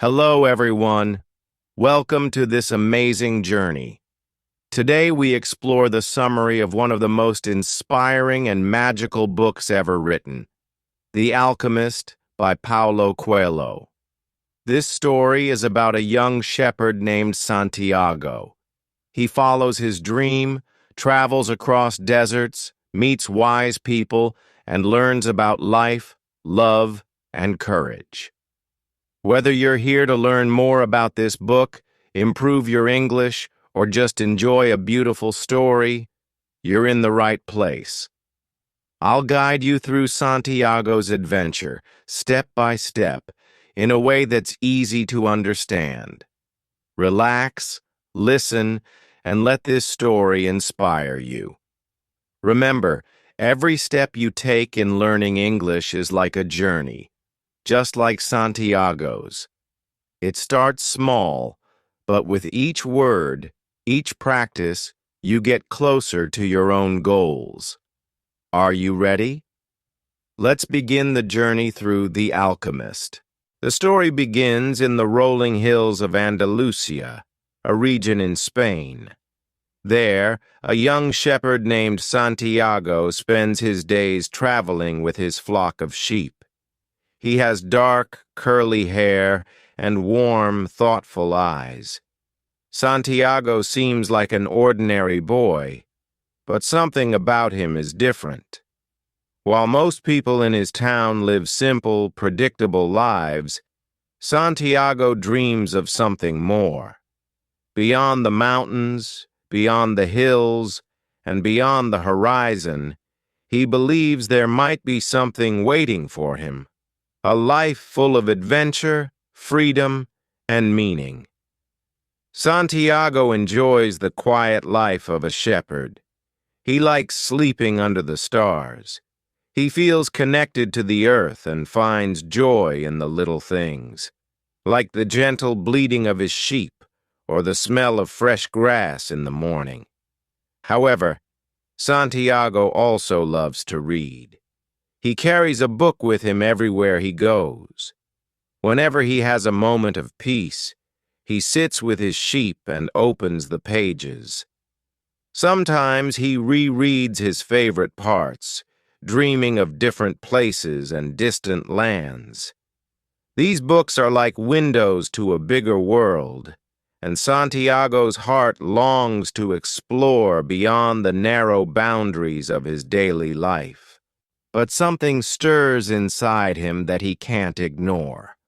Hello, everyone. Welcome to this amazing journey. Today, we explore the summary of one of the most inspiring and magical books ever written, The Alchemist by Paulo Coelho. This story is about a young shepherd named Santiago. He follows his dream, travels across deserts, meets wise people, and learns about life, love, and courage. Whether you're here to learn more about this book, improve your English, or just enjoy a beautiful story, you're in the right place. I'll guide you through Santiago's adventure, step by step, in a way that's easy to understand. Relax, listen, and let this story inspire you. Remember, every step you take in learning English is like a journey, just like Santiago's. It starts small, but with each word, each practice, you get closer to your own goals. Are you ready? Let's begin the journey through The Alchemist. The story begins in the rolling hills of Andalusia, a region in Spain. There, a young shepherd named Santiago spends his days traveling with his flock of sheep. He has dark, curly hair and warm, thoughtful eyes. Santiago seems like an ordinary boy, but something about him is different. While most people in his town live simple, predictable lives, Santiago dreams of something more. Beyond the mountains, beyond the hills, and beyond the horizon, he believes there might be something waiting for him. A life full of adventure, freedom, and meaning. Santiago enjoys the quiet life of a shepherd. He likes sleeping under the stars. He feels connected to the earth and finds joy in the little things, like the gentle bleating of his sheep or the smell of fresh grass in the morning. However, Santiago also loves to read. He carries a book with him everywhere he goes. Whenever he has a moment of peace, he sits with his sheep and opens the pages. Sometimes he rereads his favorite parts, dreaming of different places and distant lands. These books are like windows to a bigger world, and Santiago's heart longs to explore beyond the narrow boundaries of his daily life. But something stirs inside him that he can't ignore,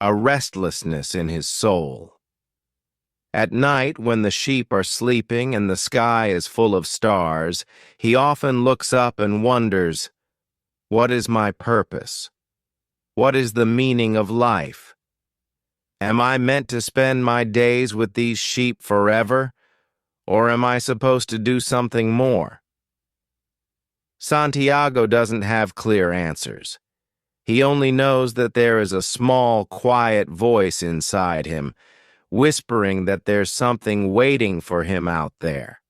a restlessness in his soul. At night, when the sheep are sleeping and the sky is full of stars, he often looks up and wonders, what is my purpose? What is the meaning of life? Am I meant to spend my days with these sheep forever, or am I supposed to do something more? Santiago doesn't have clear answers. He only knows that there is a small, quiet voice inside him, whispering that there's something waiting for him out there.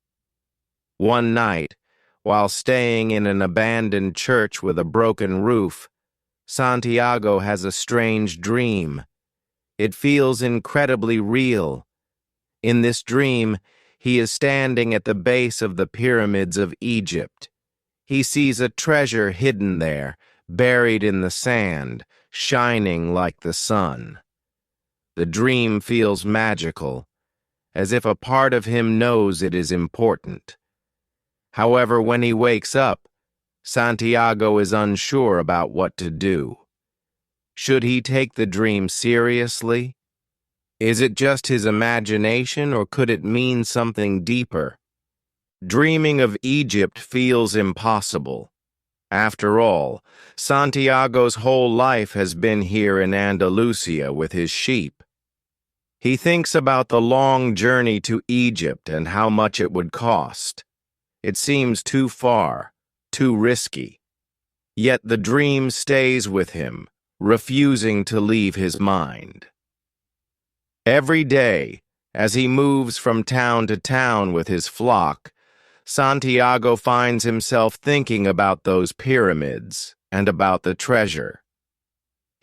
One night, while staying in an abandoned church with a broken roof, Santiago has a strange dream. It feels incredibly real. In this dream, he is standing at the base of the pyramids of Egypt. He sees a treasure hidden there, buried in the sand, shining like the sun. The dream feels magical, as if a part of him knows it is important. However, when he wakes up, Santiago is unsure about what to do. Should he take the dream seriously? Is it just his imagination, or could it mean something deeper? Dreaming of Egypt feels impossible. After all, Santiago's whole life has been here in Andalusia with his sheep. He thinks about the long journey to Egypt and how much it would cost. It seems too far, too risky. Yet the dream stays with him, refusing to leave his mind. Every day, as he moves from town to town with his flock, Santiago finds himself thinking about those pyramids and about the treasure.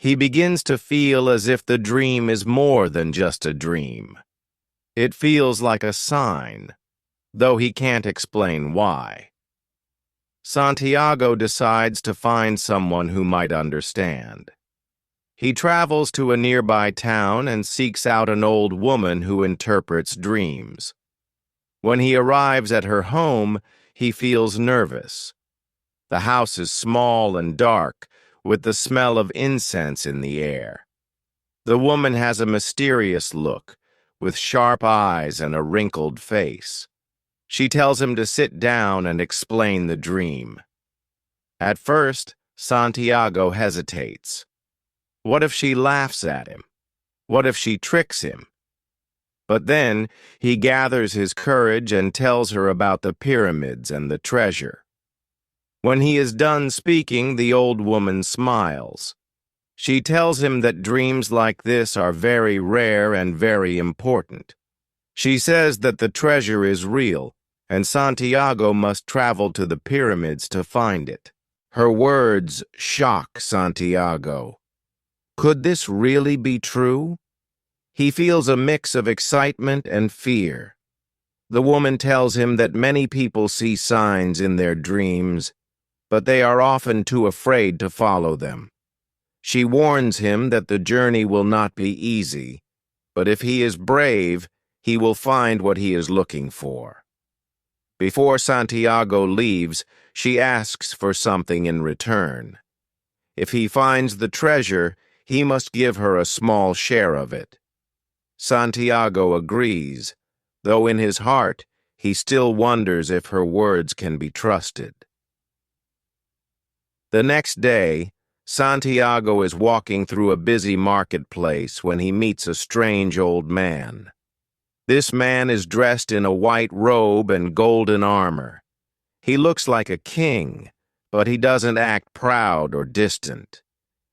He begins to feel as if the dream is more than just a dream. It feels like a sign, though he can't explain why. Santiago decides to find someone who might understand. He travels to a nearby town and seeks out an old woman who interprets dreams. When he arrives at her home, he feels nervous. The house is small and dark, with the smell of incense in the air. The woman has a mysterious look, with sharp eyes and a wrinkled face. She tells him to sit down and explain the dream. At first, Santiago hesitates. What if she laughs at him? What if she tricks him? But then he gathers his courage and tells her about the pyramids and the treasure. When he is done speaking, the old woman smiles. She tells him that dreams like this are very rare and very important. She says that the treasure is real, and Santiago must travel to the pyramids to find it. Her words shock Santiago. Could this really be true? He feels a mix of excitement and fear. The woman tells him that many people see signs in their dreams, but they are often too afraid to follow them. She warns him that the journey will not be easy, but if he is brave, he will find what he is looking for. Before Santiago leaves, she asks for something in return. If he finds the treasure, he must give her a small share of it. Santiago agrees, though in his heart he still wonders if her words can be trusted. The next day, Santiago is walking through a busy marketplace when he meets a strange old man. This man is dressed in a white robe and golden armor. He looks like a king, but he doesn't act proud or distant.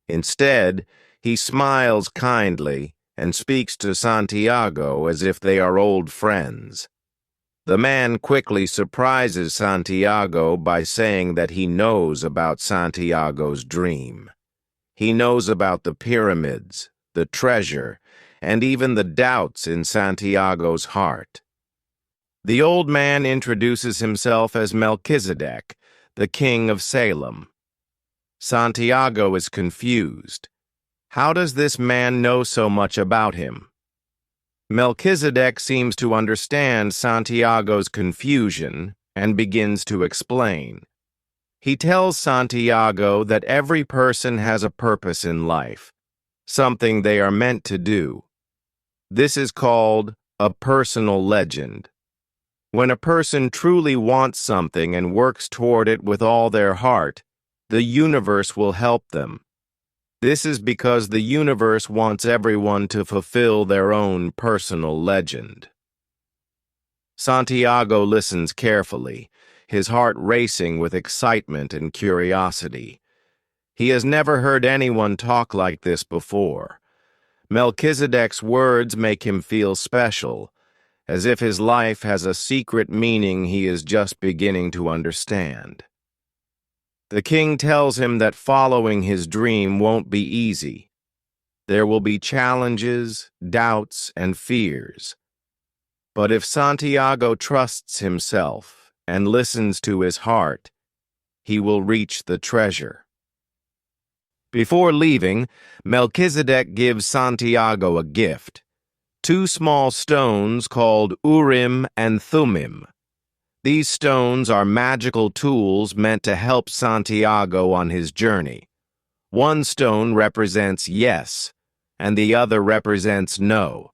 Instead, he smiles kindly and speaks to Santiago as if they are old friends. The man quickly surprises Santiago by saying that he knows about Santiago's dream. He knows about the pyramids, the treasure, and even the doubts in Santiago's heart. The old man introduces himself as Melchizedek, the king of Salem. Santiago is confused. How does this man know so much about him? Melchizedek seems to understand Santiago's confusion and begins to explain. He tells Santiago that every person has a purpose in life, something they are meant to do. This is called a personal legend. When a person truly wants something and works toward it with all their heart, the universe will help them. This is because the universe wants everyone to fulfill their own personal legend. Santiago listens carefully, his heart racing with excitement and curiosity. He has never heard anyone talk like this before. Melchizedek's words make him feel special, as if his life has a secret meaning he is just beginning to understand. The king tells him that following his dream won't be easy. There will be challenges, doubts, and fears. But if Santiago trusts himself and listens to his heart, he will reach the treasure. Before leaving, Melchizedek gives Santiago a gift, 2 small stones called Urim and Thummim. These stones are magical tools meant to help Santiago on his journey. One stone represents yes, and the other represents no.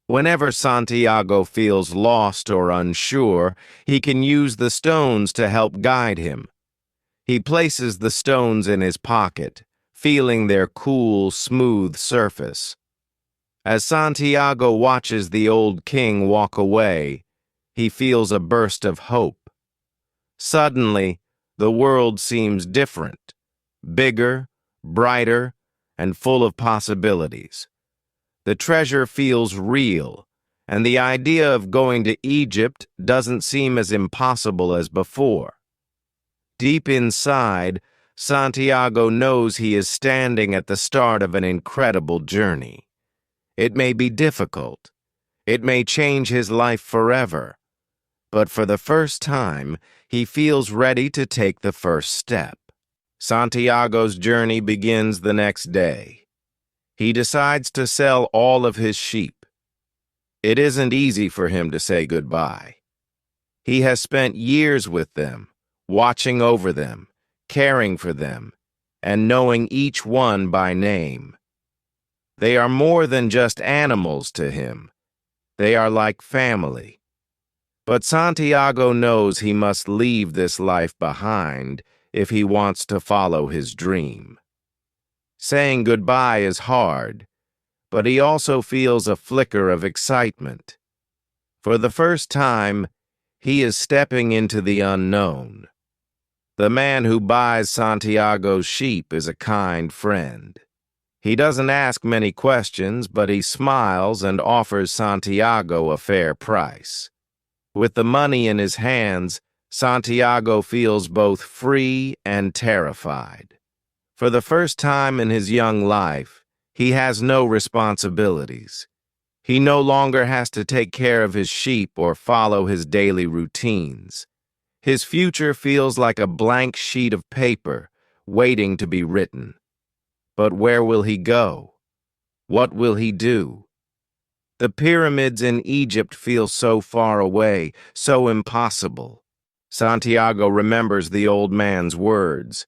Whenever Santiago feels lost or unsure, he can use the stones to help guide him. He places the stones in his pocket, feeling their cool, smooth surface. As Santiago watches the old king walk away, he feels a burst of hope. Suddenly, the world seems different, bigger, brighter, and full of possibilities. The treasure feels real, and the idea of going to Egypt doesn't seem as impossible as before. Deep inside, Santiago knows he is standing at the start of an incredible journey. It may be difficult. It may change his life forever. But for the first time, he feels ready to take the first step. Santiago's journey begins the next day. He decides to sell all of his sheep. It isn't easy for him to say goodbye. He has spent years with them, watching over them, caring for them, and knowing each one by name. They are more than just animals to him. They are like family. But Santiago knows he must leave this life behind if he wants to follow his dream. Saying goodbye is hard, but he also feels a flicker of excitement. For the first time, he is stepping into the unknown. The man who buys Santiago's sheep is a kind friend. He doesn't ask many questions, but he smiles and offers Santiago a fair price. With the money in his hands, Santiago feels both free and terrified. For the first time in his young life, he has no responsibilities. He no longer has to take care of his sheep or follow his daily routines. His future feels like a blank sheet of paper, waiting to be written. But where will he go? What will he do? The pyramids in Egypt feel so far away, so impossible. Santiago remembers the old man's words.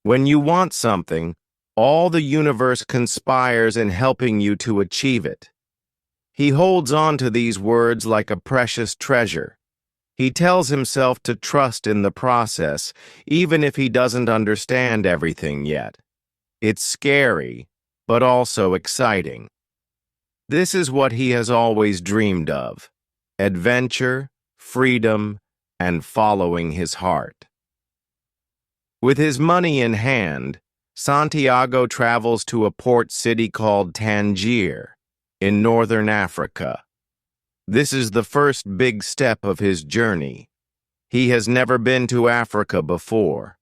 When you want something, all the universe conspires in helping you to achieve it. He holds on to these words like a precious treasure. He tells himself to trust in the process, even if he doesn't understand everything yet. It's scary, but also exciting. This is what he has always dreamed of: adventure, freedom, and following his heart. With his money in hand, Santiago travels to a port city called Tangier, in northern Africa. This is the first big step of his journey. He has never been to Africa before.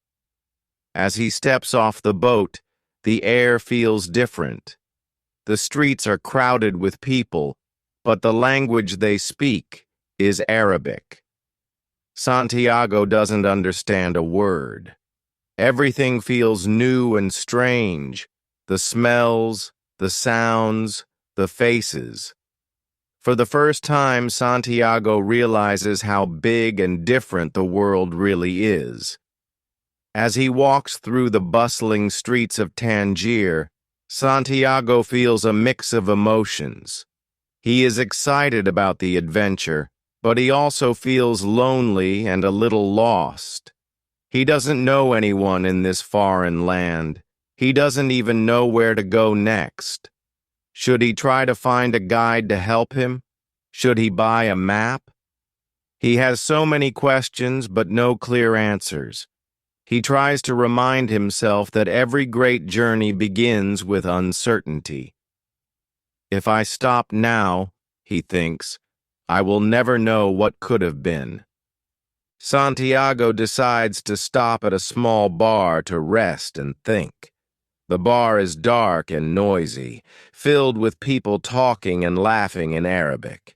As he steps off the boat, the air feels different. The streets are crowded with people, but the language they speak is Arabic. Santiago doesn't understand a word. Everything feels new and strange: the smells, the sounds, the faces. For the first time, Santiago realizes how big and different the world really is. As he walks through the bustling streets of Tangier, Santiago feels a mix of emotions. He is excited about the adventure, but he also feels lonely and a little lost. He doesn't know anyone in this foreign land. He doesn't even know where to go next. Should he try to find a guide to help him? Should he buy a map? He has so many questions, but no clear answers. He tries to remind himself that every great journey begins with uncertainty. If I stop now, he thinks, I will never know what could have been. Santiago decides to stop at a small bar to rest and think. The bar is dark and noisy, filled with people talking and laughing in Arabic.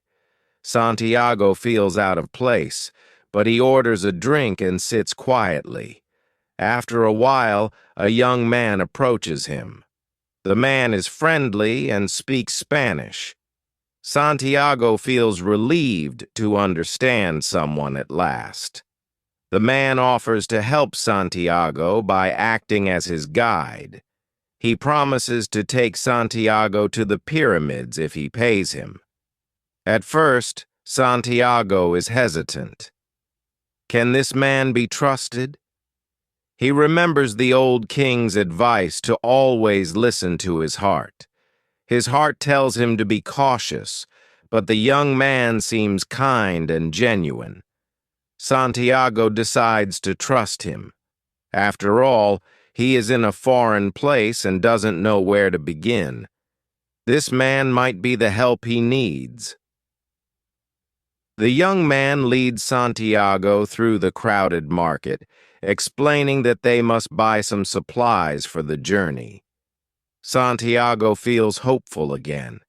Santiago feels out of place, but he orders a drink and sits quietly. After a while, a young man approaches him. The man is friendly and speaks Spanish. Santiago feels relieved to understand someone at last. The man offers to help Santiago by acting as his guide. He promises to take Santiago to the pyramids if he pays him. At first, Santiago is hesitant. Can this man be trusted? He remembers the old king's advice to always listen to his heart. His heart tells him to be cautious, but the young man seems kind and genuine. Santiago decides to trust him. After all, he is in a foreign place and doesn't know where to begin. This man might be the help he needs. The young man leads Santiago through the crowded market, explaining that they must buy some supplies for the journey. Santiago feels hopeful again.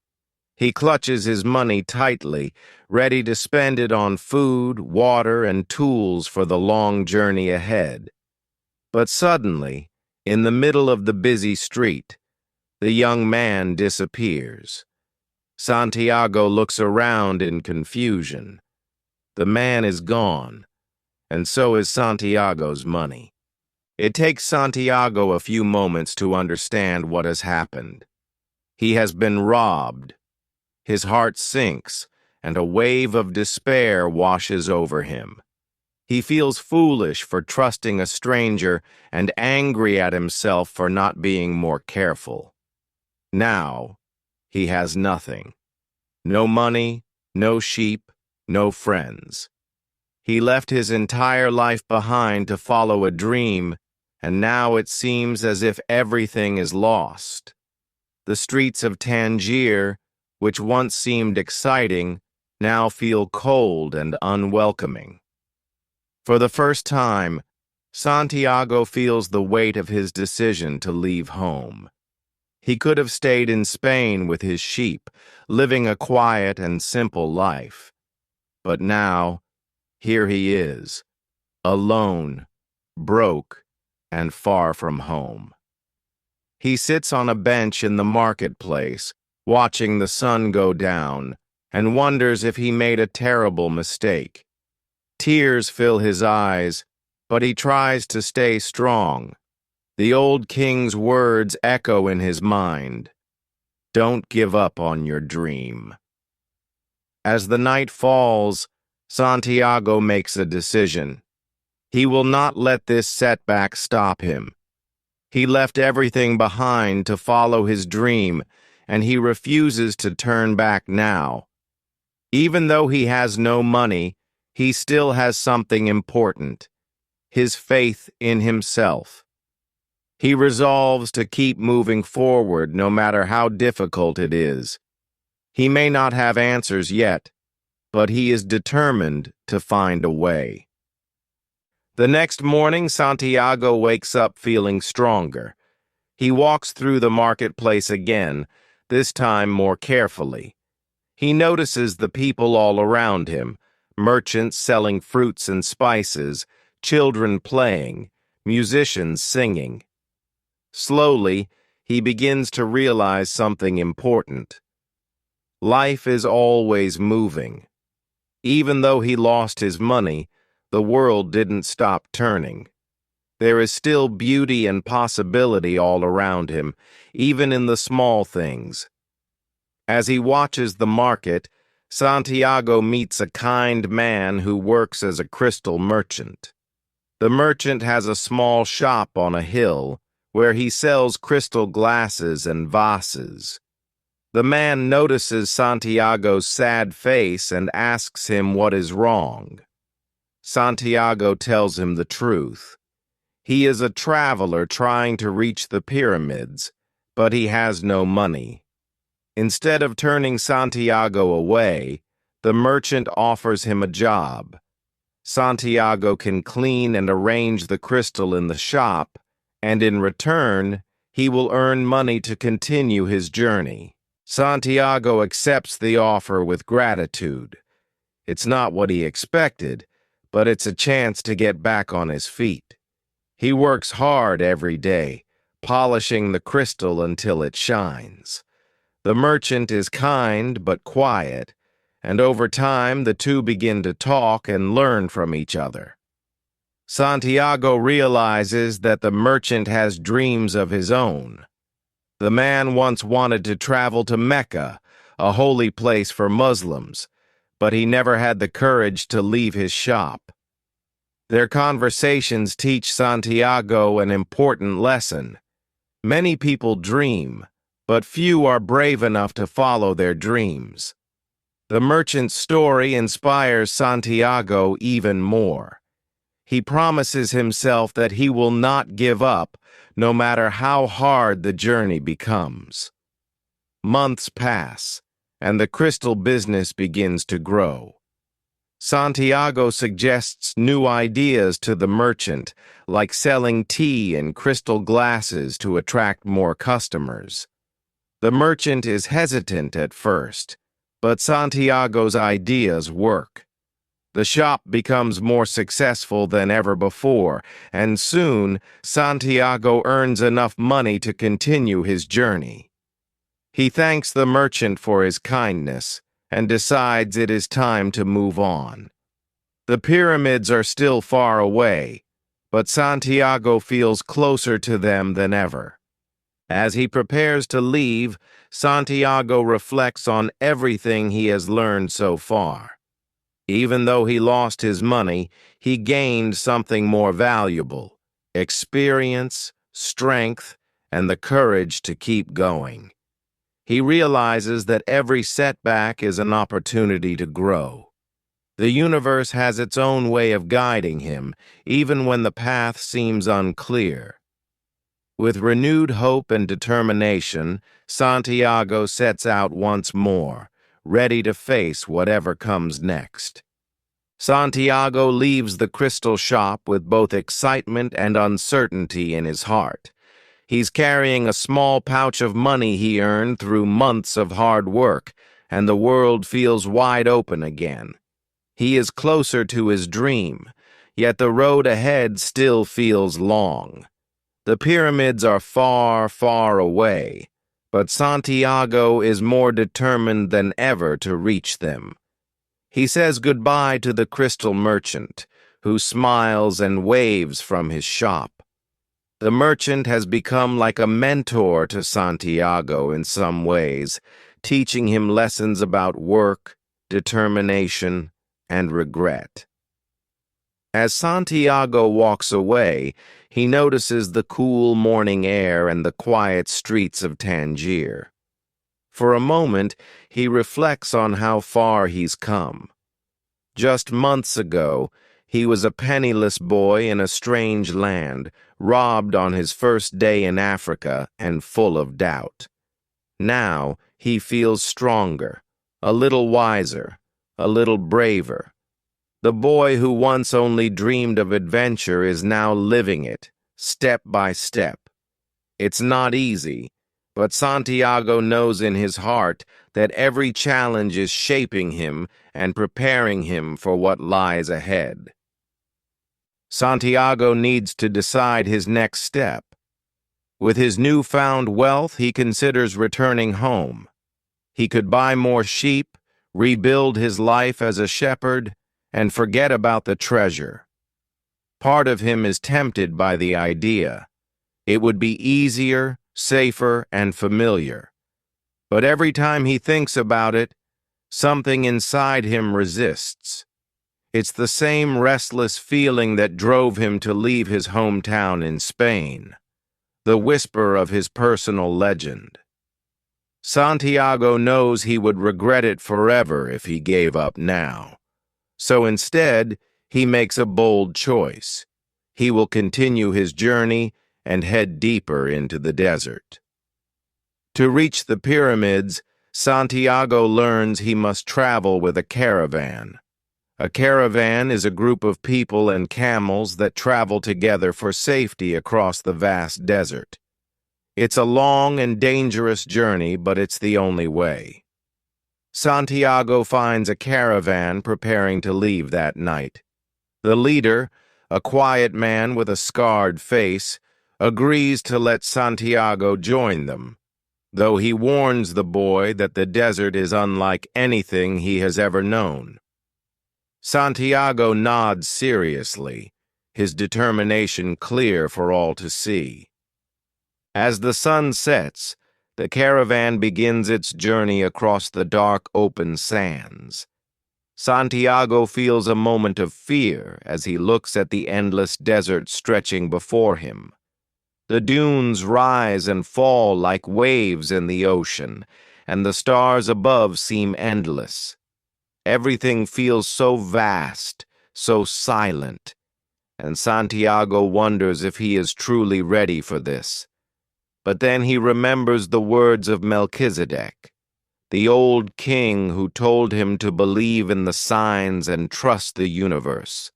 He clutches his money tightly, ready to spend it on food, water, and tools for the long journey ahead. But suddenly, in the middle of the busy street, the young man disappears. Santiago looks around in confusion. The man is gone, and so is Santiago's money. It takes Santiago a few moments to understand what has happened. He has been robbed. His heart sinks, and a wave of despair washes over him. He feels foolish for trusting a stranger and angry at himself for not being more careful. Now, he has nothing. No money, no sheep, no friends. He left his entire life behind to follow a dream, and now it seems as if everything is lost. The streets of Tangier, which once seemed exciting, now feel cold and unwelcoming. For the first time, Santiago feels the weight of his decision to leave home. He could have stayed in Spain with his sheep, living a quiet and simple life. But now, here he is, alone, broke, and far from home. He sits on a bench in the marketplace, watching the sun go down, and wonders if he made a terrible mistake. Tears fill his eyes, but he tries to stay strong. The old king's words echo in his mind. Don't give up on your dream. As the night falls, Santiago makes a decision. He will not let this setback stop him. He left everything behind to follow his dream, and he refuses to turn back now. Even though he has no money, he still has something important: his faith in himself. He resolves to keep moving forward no matter how difficult it is. He may not have answers yet, but he is determined to find a way. The next morning, Santiago wakes up feeling stronger. He walks through the marketplace again, this time more carefully. He notices the people all around him: merchants selling fruits and spices, children playing, musicians singing. Slowly, he begins to realize something important. Life is always moving. Even though he lost his money, the world didn't stop turning. There is still beauty and possibility all around him, even in the small things. As he watches the market, Santiago meets a kind man who works as a crystal merchant. The merchant has a small shop on a hill where he sells crystal glasses and vases. The man notices Santiago's sad face and asks him what is wrong. Santiago tells him the truth. He is a traveler trying to reach the pyramids, but he has no money. Instead of turning Santiago away, the merchant offers him a job. Santiago can clean and arrange the crystal in the shop, and in return, he will earn money to continue his journey. Santiago accepts the offer with gratitude. It's not what he expected, but it's a chance to get back on his feet. He works hard every day, polishing the crystal until it shines. The merchant is kind but quiet, and over time the two begin to talk and learn from each other. Santiago realizes that the merchant has dreams of his own. The man once wanted to travel to Mecca, a holy place for Muslims, but he never had the courage to leave his shop. Their conversations teach Santiago an important lesson. Many people dream, but few are brave enough to follow their dreams. The merchant's story inspires Santiago even more. He promises himself that he will not give up, no matter how hard the journey becomes. Months pass, and the crystal business begins to grow. Santiago suggests new ideas to the merchant, like selling tea in crystal glasses to attract more customers. The merchant is hesitant at first, but Santiago's ideas work. The shop becomes more successful than ever before, and soon Santiago earns enough money to continue his journey. He thanks the merchant for his kindness and decides it is time to move on. The pyramids are still far away, but Santiago feels closer to them than ever. As he prepares to leave, Santiago reflects on everything he has learned so far. Even though he lost his money, he gained something more valuable: experience, strength, and the courage to keep going. He realizes that every setback is an opportunity to grow. The universe has its own way of guiding him, even when the path seems unclear. With renewed hope and determination, Santiago sets out once more, ready to face whatever comes next. Santiago leaves the crystal shop with both excitement and uncertainty in his heart. He's carrying a small pouch of money he earned through months of hard work, and the world feels wide open again. He is closer to his dream, yet the road ahead still feels long. The pyramids are far, far away, but Santiago is more determined than ever to reach them. He says goodbye to the crystal merchant, who smiles and waves from his shop. The merchant has become like a mentor to Santiago in some ways, teaching him lessons about work, determination, and regret. As Santiago walks away, he notices the cool morning air and the quiet streets of Tangier. For a moment, he reflects on how far he's come. Just months ago, he was a penniless boy in a strange land, robbed on his first day in Africa and full of doubt. Now, he feels stronger, a little wiser, a little braver. The boy who once only dreamed of adventure is now living it, step by step. It's not easy, but Santiago knows in his heart that every challenge is shaping him and preparing him for what lies ahead. Santiago needs to decide his next step. With his newfound wealth, he considers returning home. He could buy more sheep, rebuild his life as a shepherd, and forget about the treasure. Part of him is tempted by the idea. It would be easier, safer, and familiar. But every time he thinks about it, something inside him resists. It's the same restless feeling that drove him to leave his hometown in Spain, the whisper of his personal legend. Santiago knows he would regret it forever if he gave up now. So instead, he makes a bold choice. He will continue his journey and head deeper into the desert. To reach the pyramids, Santiago learns he must travel with a caravan. A caravan is a group of people and camels that travel together for safety across the vast desert. It's a long and dangerous journey, but it's the only way. Santiago finds a caravan preparing to leave that night. The leader, a quiet man with a scarred face, agrees to let Santiago join them, though he warns the boy that the desert is unlike anything he has ever known. Santiago nods seriously, his determination clear for all to see. As the sun sets, the caravan begins its journey across the dark, open sands. Santiago feels a moment of fear as he looks at the endless desert stretching before him. The dunes rise and fall like waves in the ocean, and the stars above seem endless. Everything feels so vast, so silent, and Santiago wonders if he is truly ready for this. But then he remembers the words of Melchizedek. the old king who told him to believe in the signs and trust the universe.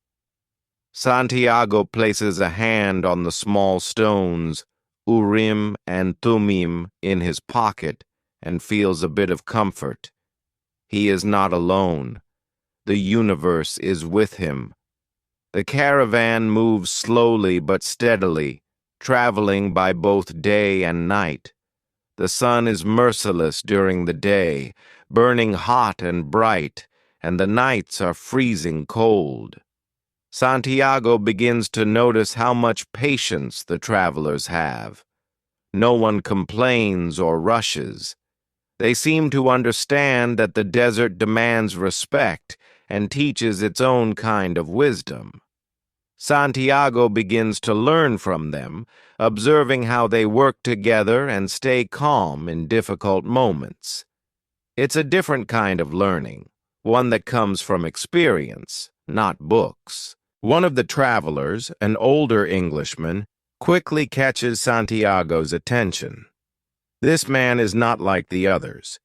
Santiago places a hand on the small stones, Urim and Thummim, in his pocket and feels a bit of comfort. He is not alone. The universe is with him. The caravan moves slowly but steadily, traveling by both day and night. The sun is merciless during the day, burning hot and bright, and the nights are freezing cold. Santiago begins to notice how much patience the travelers have. No one complains or rushes. They seem to understand that the desert demands respect and teaches its own kind of wisdom. Santiago begins to learn from them, observing how they work together and stay calm in difficult moments. It's a different kind of learning, one that comes from experience, not books. One of the travelers, an older Englishman, quickly catches Santiago's attention. This man is not like the others.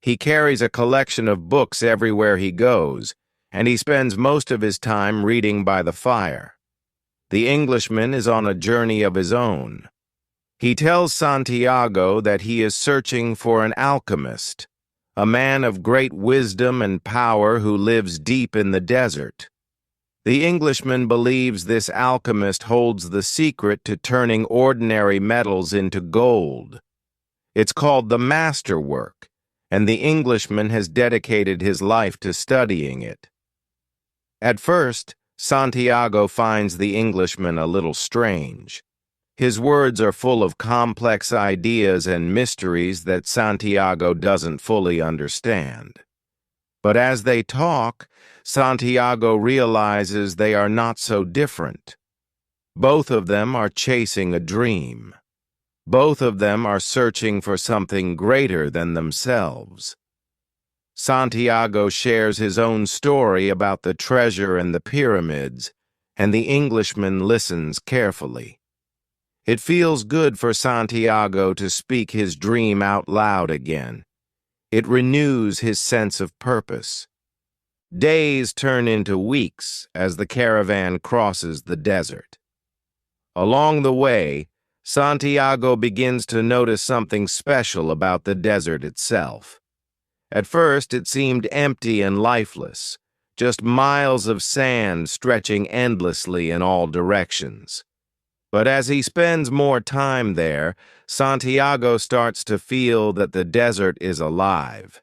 He carries a collection of books everywhere he goes, and he spends most of his time reading by the fire. The Englishman is on a journey of his own. He tells Santiago that he is searching for an alchemist, a man of great wisdom and power who lives deep in the desert. The Englishman believes this alchemist holds the secret to turning ordinary metals into gold. It's called the masterwork, and the Englishman has dedicated his life to studying it. At first, Santiago finds the Englishman a little strange. His words are full of complex ideas and mysteries that Santiago doesn't fully understand. But as they talk, Santiago realizes they are not so different. Both of them are chasing a dream. Both of them are searching for something greater than themselves. Santiago shares his own story about the treasure and the pyramids, and the Englishman listens carefully. It feels good for Santiago to speak his dream out loud again. It renews his sense of purpose. Days turn into weeks as the caravan crosses the desert. Along the way, Santiago begins to notice something special about the desert itself. At first, it seemed empty and lifeless, just miles of sand stretching endlessly in all directions. But as he spends more time there, Santiago starts to feel that the desert is alive.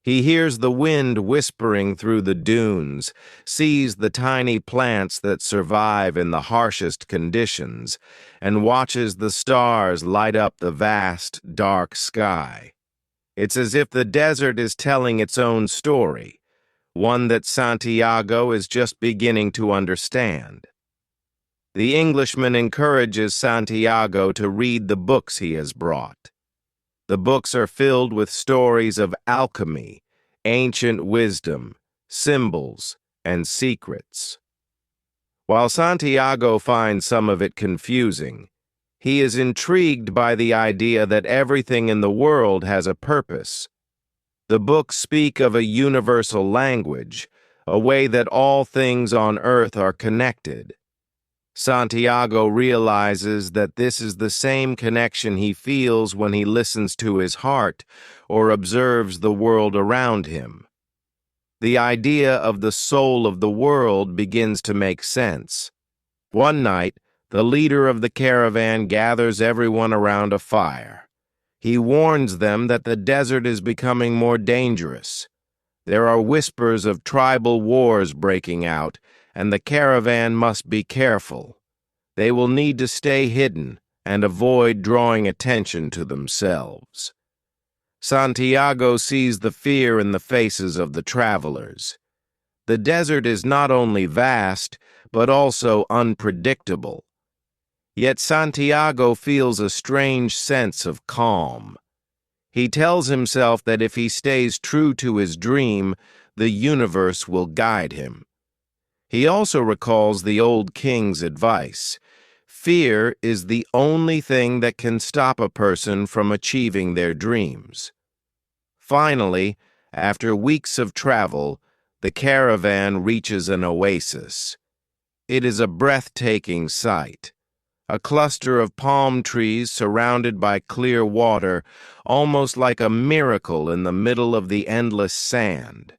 He hears the wind whispering through the dunes, sees the tiny plants that survive in the harshest conditions, and watches the stars light up the vast, dark sky. It's as if the desert is telling its own story, one that Santiago is just beginning to understand. The Englishman encourages Santiago to read the books he has brought. The books are filled with stories of alchemy, ancient wisdom, symbols, and secrets. While Santiago finds some of it confusing, he is intrigued by the idea that everything in the world has a purpose. The books speak of a universal language, a way that all things on earth are connected. Santiago realizes that this is the same connection he feels when he listens to his heart or observes the world around him. The idea of the soul of the world begins to make sense. One night, the leader of the caravan gathers everyone around a fire. He warns them that the desert is becoming more dangerous. There are whispers of tribal wars breaking out, and the caravan must be careful. They will need to stay hidden and avoid drawing attention to themselves. Santiago sees the fear in the faces of the travelers. The desert is not only vast, but also unpredictable. Yet Santiago feels a strange sense of calm. He tells himself that if he stays true to his dream, the universe will guide him. He also recalls the old king's advice. Fear is the only thing that can stop a person from achieving their dreams. Finally, after weeks of travel, the caravan reaches an oasis. It is a breathtaking sight. A cluster of palm trees surrounded by clear water, almost like a miracle in the middle of the endless sand.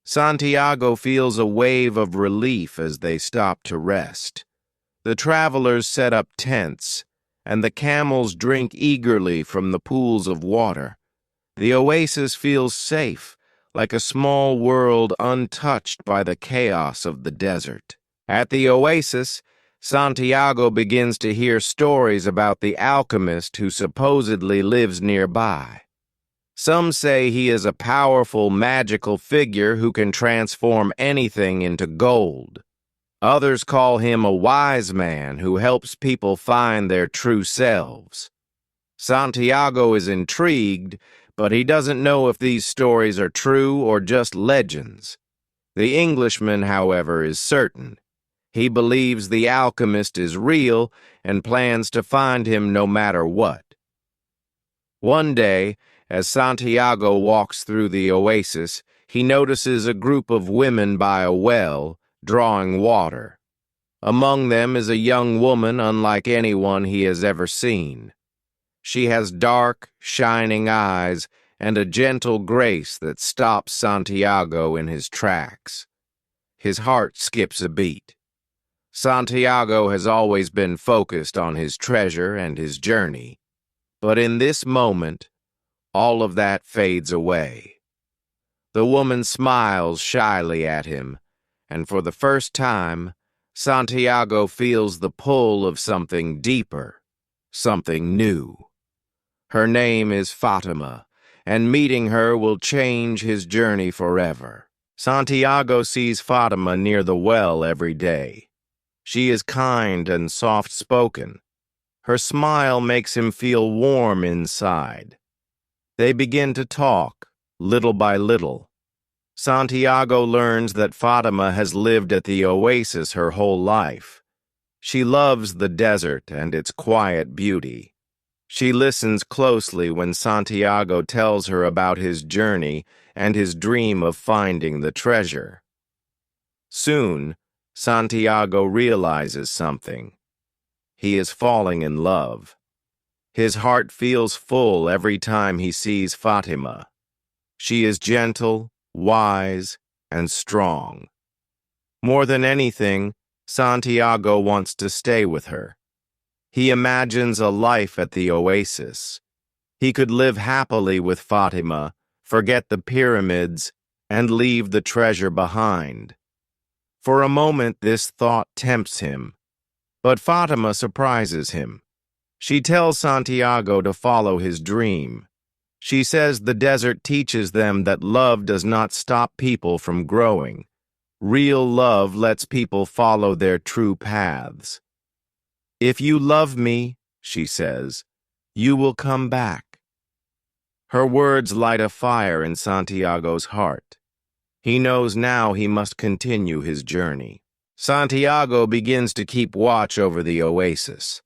Santiago feels a wave of relief as they stop to rest. The travelers set up tents, and the camels drink eagerly from the pools of water. The oasis feels safe, like a small world untouched by the chaos of the desert. At the oasis, Santiago begins to hear stories about the alchemist who supposedly lives nearby. Some say he is a powerful, magical figure who can transform anything into gold. Others call him a wise man who helps people find their true selves. Santiago is intrigued, but he doesn't know if these stories are true or just legends. The Englishman, however, is certain. He believes the alchemist is real and plans to find him no matter what. One day, as Santiago walks through the oasis, he notices a group of women by a well, drawing water. Among them is a young woman unlike anyone he has ever seen. She has dark, shining eyes and a gentle grace that stops Santiago in his tracks. His heart skips a beat. Santiago has always been focused on his treasure and his journey, but in this moment, all of that fades away. The woman smiles shyly at him, and for the first time, Santiago feels the pull of something deeper, something new. Her name is Fatima, and meeting her will change his journey forever. Santiago sees Fatima near the well every day. She is kind and soft-spoken. Her smile makes him feel warm inside. They begin to talk, little by little. Santiago learns that Fatima has lived at the oasis her whole life. She loves the desert and its quiet beauty. She listens closely when Santiago tells her about his journey and his dream of finding the treasure. Soon, Santiago realizes something. He is falling in love. His heart feels full every time he sees Fatima. She is gentle, wise, and strong. More than anything, Santiago wants to stay with her. He imagines a life at the oasis. He could live happily with Fatima, forget the pyramids, and leave the treasure behind. For a moment, this thought tempts him, but Fatima surprises him. She tells Santiago to follow his dream. She says the desert teaches them that love does not stop people from growing. Real love lets people follow their true paths. "If you love me," she says, "you will come back." Her words light a fire in Santiago's heart. He knows now he must continue his journey. Santiago begins to keep watch over the oasis.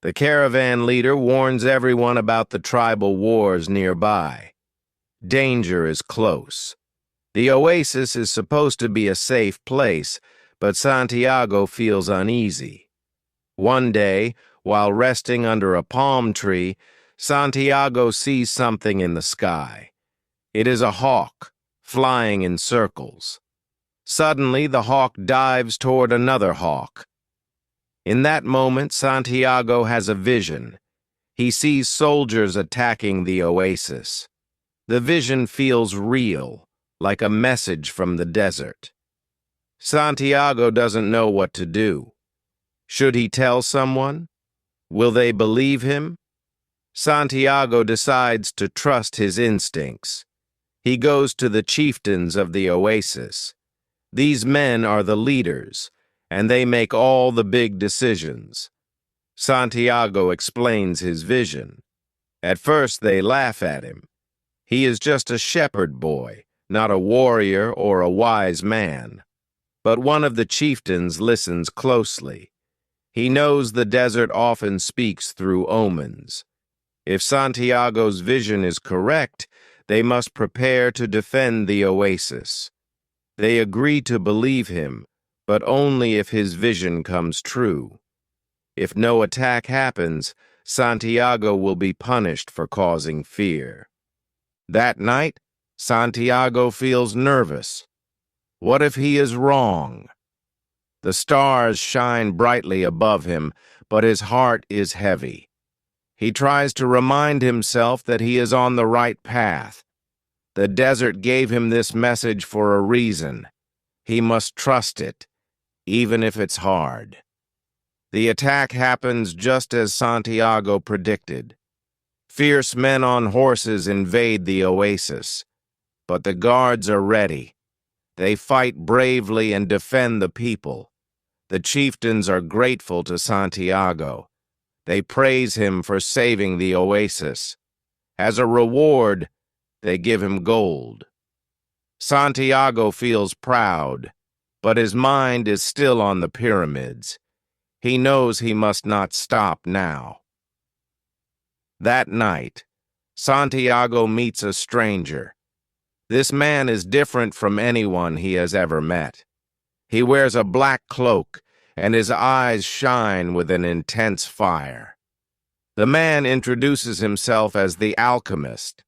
The caravan leader warns everyone about the tribal wars nearby. Danger is close. The oasis is supposed to be a safe place, but Santiago feels uneasy. One day, while resting under a palm tree, Santiago sees something in the sky. It is a hawk, flying in circles. Suddenly, the hawk dives toward another hawk. In that moment, Santiago has a vision. He sees soldiers attacking the oasis. The vision feels real, like a message from the desert. Santiago doesn't know what to do. Should he tell someone? Will they believe him? Santiago decides to trust his instincts. He goes to the chieftains of the oasis. These men are the leaders, and they make all the big decisions. Santiago explains his vision. At first, they laugh at him. He is just a shepherd boy, not a warrior or a wise man. But one of the chieftains listens closely. He knows the desert often speaks through omens. If Santiago's vision is correct, they must prepare to defend the oasis. They agree to believe him, but only if his vision comes true. If no attack happens, Santiago will be punished for causing fear. That night, Santiago feels nervous. What if he is wrong? The stars shine brightly above him, but his heart is heavy. He tries to remind himself that he is on the right path. The desert gave him this message for a reason. He must trust it, even if it's hard. The attack happens just as Santiago predicted. Fierce men on horses invade the oasis, but the guards are ready. They fight bravely and defend the people. The chieftains are grateful to Santiago. They praise him for saving the oasis. As a reward, they give him gold. Santiago feels proud, but his mind is still on the pyramids. He knows he must not stop now. That night, Santiago meets a stranger. This man is different from anyone he has ever met. He wears a black cloak, and his eyes shine with an intense fire. The man introduces himself as the Alchemist.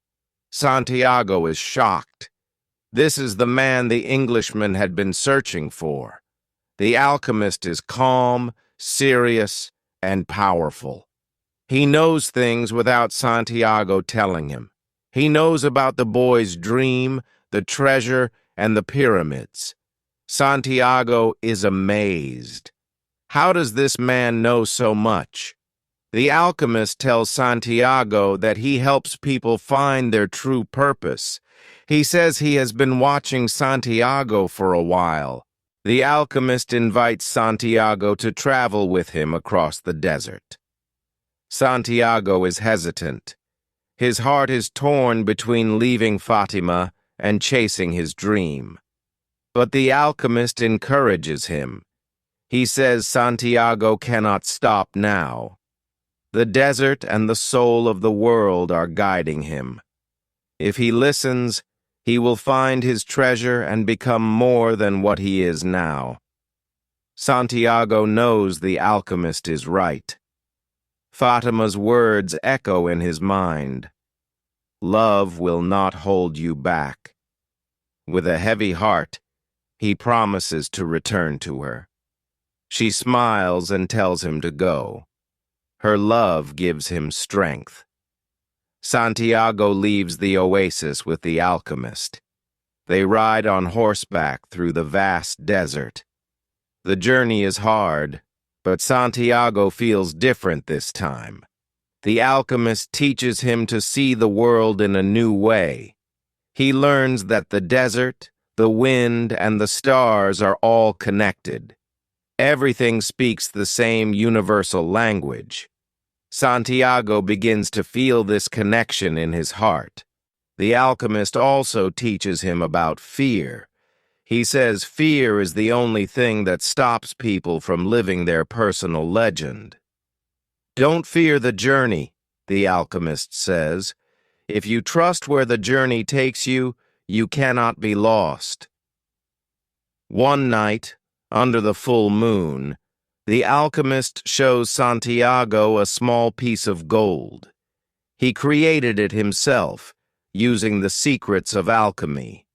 Santiago is shocked. This is the man the Englishman had been searching for. The Alchemist is calm, serious, and powerful. He knows things without Santiago telling him. He knows about the boy's dream, the treasure, and the pyramids. Santiago is amazed. How does this man know so much? The alchemist tells Santiago that he helps people find their true purpose. He says he has been watching Santiago for a while. The alchemist invites Santiago to travel with him across the desert. Santiago is hesitant. His heart is torn between leaving Fatima and chasing his dream. But the alchemist encourages him. He says Santiago cannot stop now. The desert and the soul of the world are guiding him. If he listens, he will find his treasure and become more than what he is now. Santiago knows the alchemist is right. Fatima's words echo in his mind. Love will not hold you back. With a heavy heart, he promises to return to her. She smiles and tells him to go. Her love gives him strength. Santiago leaves the oasis with the alchemist. They ride on horseback through the vast desert. The journey is hard, but Santiago feels different this time. The alchemist teaches him to see the world in a new way. He learns that the desert, the wind, and the stars are all connected. Everything speaks the same universal language. Santiago begins to feel this connection in his heart. The alchemist also teaches him about fear. He says fear is the only thing that stops people from living their personal legend. Don't fear the journey, the alchemist says. If you trust where the journey takes you, you cannot be lost. One night, under the full moon, the alchemist shows Santiago a small piece of gold. He created it himself, using the secrets of alchemy.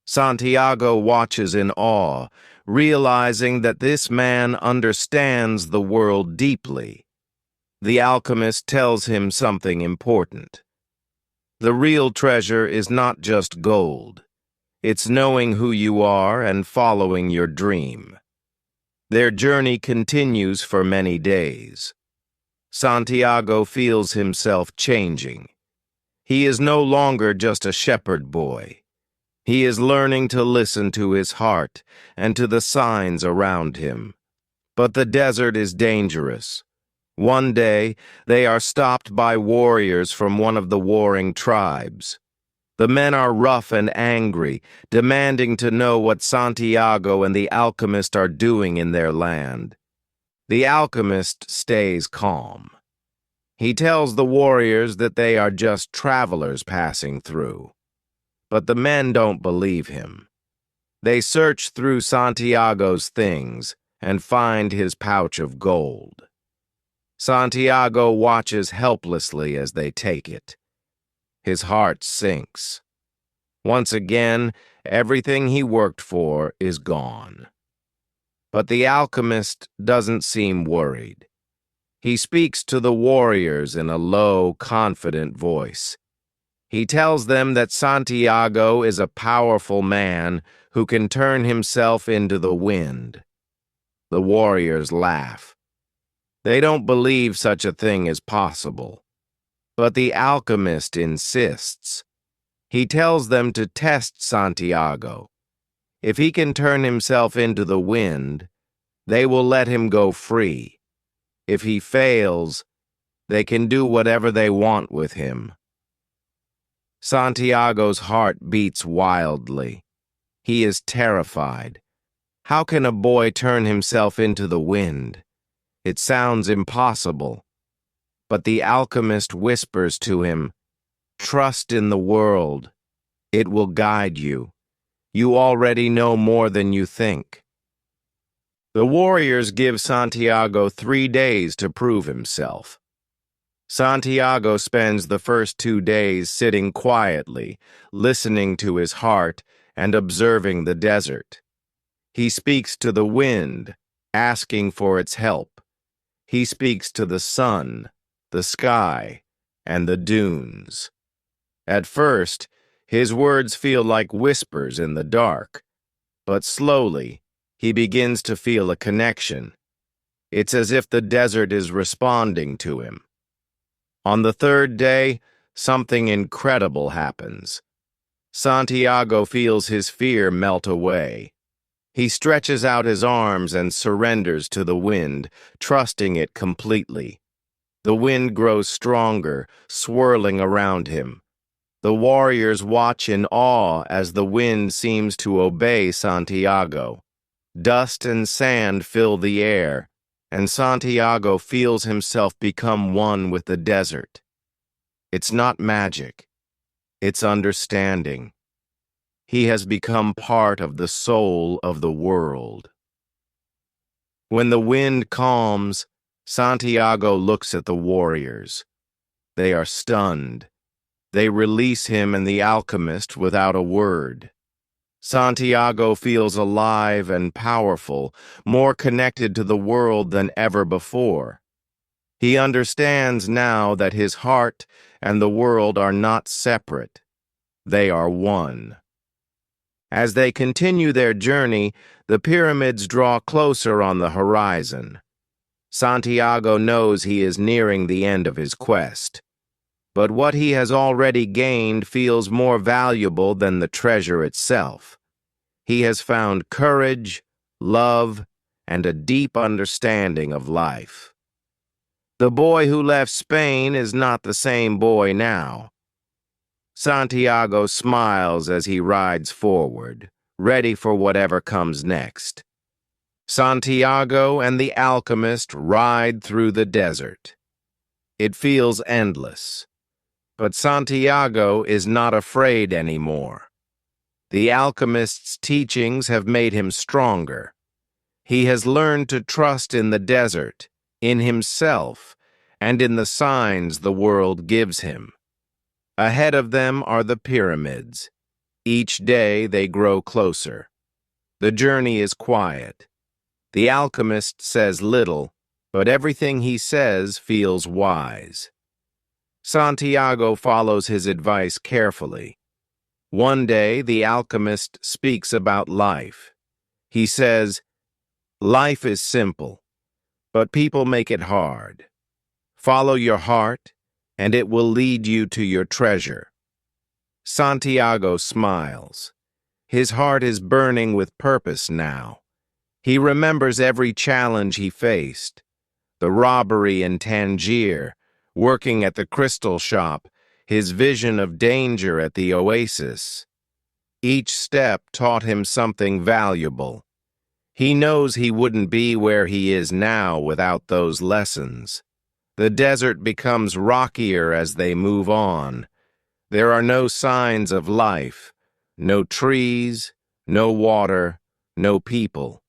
Santiago watches in awe, realizing that this man understands the world deeply. The alchemist tells him something important. The real treasure is not just gold. It's knowing who you are and following your dream. Their journey continues for many days. Santiago feels himself changing. He is no longer just a shepherd boy. He is learning to listen to his heart and to the signs around him. But the desert is dangerous. One day, they are stopped by warriors from one of the warring tribes. The men are rough and angry, demanding to know what Santiago and the alchemist are doing in their land. The alchemist stays calm. He tells the warriors that they are just travelers passing through. But the men don't believe him. They search through Santiago's things and find his pouch of gold. Santiago watches helplessly as they take it. His heart sinks. Once again, everything he worked for is gone. But the alchemist doesn't seem worried. He speaks to the warriors in a low, confident voice. He tells them that Santiago is a powerful man who can turn himself into the wind. The warriors laugh. They don't believe such a thing is possible. But the alchemist insists. He tells them to test Santiago. If he can turn himself into the wind, they will let him go free. If he fails, they can do whatever they want with him. Santiago's heart beats wildly. He is terrified. How can a boy turn himself into the wind? It sounds impossible. But the alchemist whispers to him, "Trust in the world. It will guide you. You already know more than you think." The warriors give Santiago 3 days to prove himself. Santiago spends the first 2 days sitting quietly, listening to his heart and observing the desert. He speaks to the wind, asking for its help. He speaks to the sun, the sky, and the dunes. At first, his words feel like whispers in the dark, but slowly, he begins to feel a connection. It's as if the desert is responding to him. On the 3rd day, something incredible happens. Santiago feels his fear melt away. He stretches out his arms and surrenders to the wind, trusting it completely. The wind grows stronger, swirling around him. The warriors watch in awe as the wind seems to obey Santiago. Dust and sand fill the air, and Santiago feels himself become one with the desert. It's not magic. It's understanding. He has become part of the soul of the world. When the wind calms, Santiago looks at the warriors. They are stunned. They release him and the alchemist without a word. Santiago feels alive and powerful, more connected to the world than ever before. He understands now that his heart and the world are not separate. They are one. As they continue their journey, the pyramids draw closer on the horizon. Santiago knows he is nearing the end of his quest. But what he has already gained feels more valuable than the treasure itself. He has found courage, love, and a deep understanding of life. The boy who left Spain is not the same boy now. Santiago smiles as he rides forward, ready for whatever comes next. Santiago and the alchemist ride through the desert. It feels endless. But Santiago is not afraid anymore. The alchemist's teachings have made him stronger. He has learned to trust in the desert, in himself, and in the signs the world gives him. Ahead of them are the pyramids. Each day they grow closer. The journey is quiet. The alchemist says little, but everything he says feels wise. Santiago follows his advice carefully. One day, the alchemist speaks about life. He says, "Life is simple, but people make it hard. Follow your heart, and it will lead you to your treasure." Santiago smiles. His heart is burning with purpose now. He remembers every challenge he faced. The robbery in Tangier, working at the crystal shop, his vision of danger at the oasis. Each step taught him something valuable. He knows he wouldn't be where he is now without those lessons. The desert becomes rockier as they move on. There are no signs of life, no trees, no water, no people.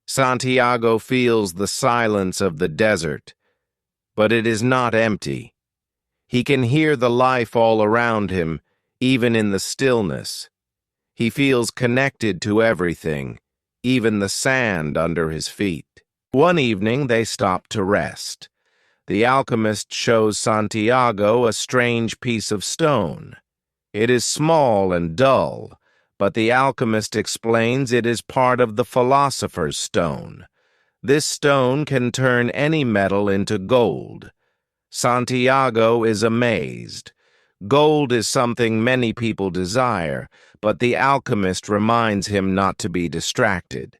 Santiago feels the silence of the desert, but it is not empty. He can hear the life all around him, even in the stillness. He feels connected to everything, even the sand under his feet. One evening they stop to rest. The alchemist shows Santiago a strange piece of stone. It is small and dull, but the alchemist explains it is part of the philosopher's stone. This stone can turn any metal into gold. Santiago is amazed. Gold is something many people desire, but the alchemist reminds him not to be distracted.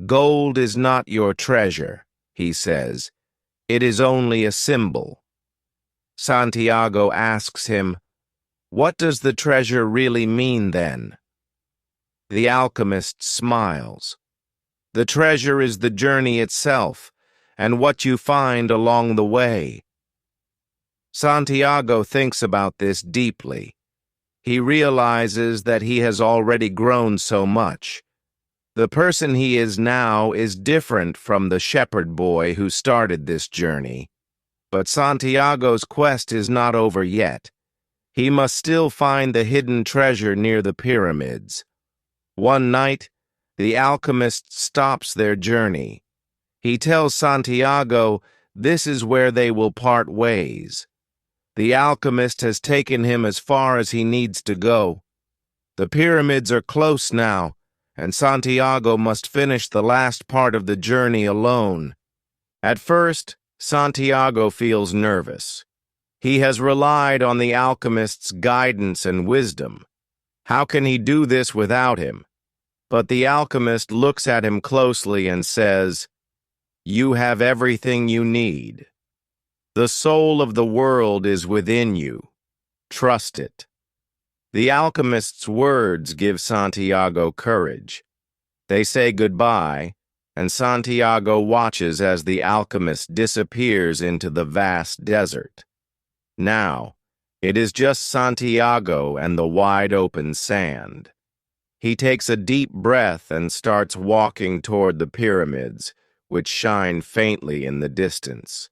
Gold is not your treasure, he says. It is only a symbol. Santiago asks him, "What does the treasure really mean then?" The alchemist smiles. The treasure is the journey itself, and what you find along the way. Santiago thinks about this deeply. He realizes that he has already grown so much. The person he is now is different from the shepherd boy who started this journey. But Santiago's quest is not over yet. He must still find the hidden treasure near the pyramids. One night, the alchemist stops their journey. He tells Santiago this is where they will part ways. The alchemist has taken him as far as he needs to go. The pyramids are close now, and Santiago must finish the last part of the journey alone. At first, Santiago feels nervous. He has relied on the alchemist's guidance and wisdom. How can he do this without him? But the alchemist looks at him closely and says, "You have everything you need. The soul of the world is within you. Trust it." The alchemist's words give Santiago courage. They say goodbye, and Santiago watches as the alchemist disappears into the vast desert. Now, it is just Santiago and the wide-open sand. He takes a deep breath and starts walking toward the pyramids, which shine faintly in the distance.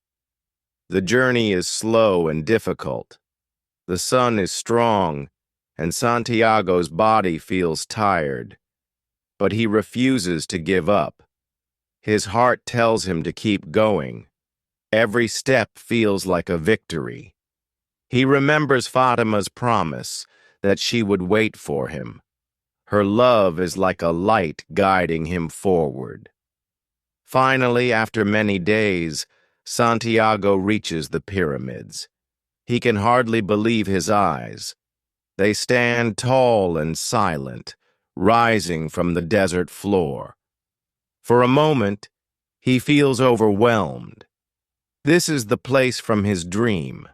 The journey is slow and difficult. The sun is strong, and Santiago's body feels tired. But he refuses to give up. His heart tells him to keep going. Every step feels like a victory. He remembers Fatima's promise that she would wait for him. Her love is like a light guiding him forward. Finally, after many days, Santiago reaches the pyramids. He can hardly believe his eyes. They stand tall and silent, rising from the desert floor. For a moment, he feels overwhelmed. This is the place from his dream.